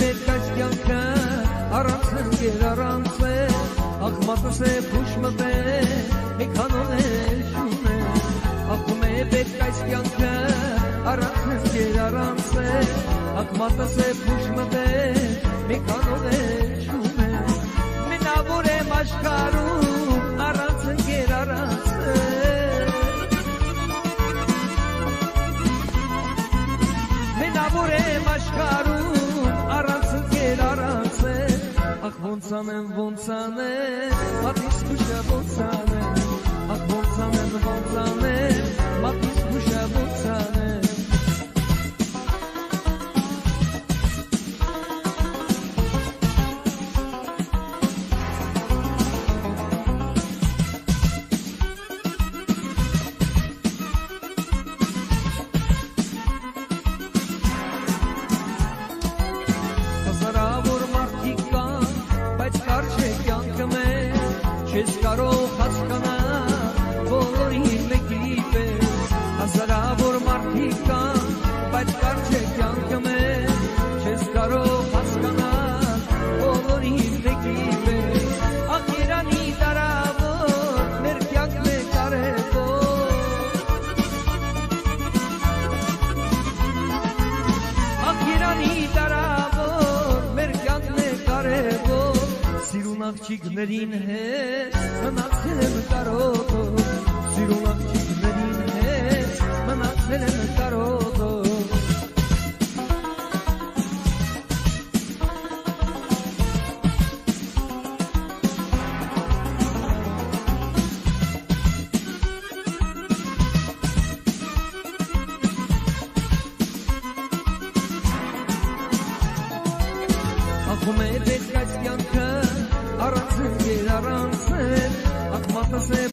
պետք այս կյանքը առանց ընկեր առանց է աղմատս է փուշ մտե մի կանոնել չունե աղում է պետք այս կյանքը առանց ընկեր առանց է աղմատս է փուշ մտե մի կանոնել չունե մենավոր եմ աշխարհում առանց ընկեր առանց է մենավոր եմ աշխարհում առանց ընկեր առանց է ախ ոնց անեմ մատիս քուշը ոնց անեմ ախ ոնց անեմ մատիս քուշը ոնց անեմ Չես կարող հասկանալ բոլորի մեկի պես հազարավոր մարդիկ կան բայց կարճ է կյանքը մեզ չես կարող հասկանալ բոլորի մեկի պես ախ Երանի տարավոր մեր կյանքն է կարևոր ախ Երանի տարավոր մեր կյանքն է կարևոր Սիրուն աղջիկներին հետ մնացել եմ կարոտով Սիրուն աղջիկներին հետ մնացել եմ կարոտով Ախում է պետք այս կյանք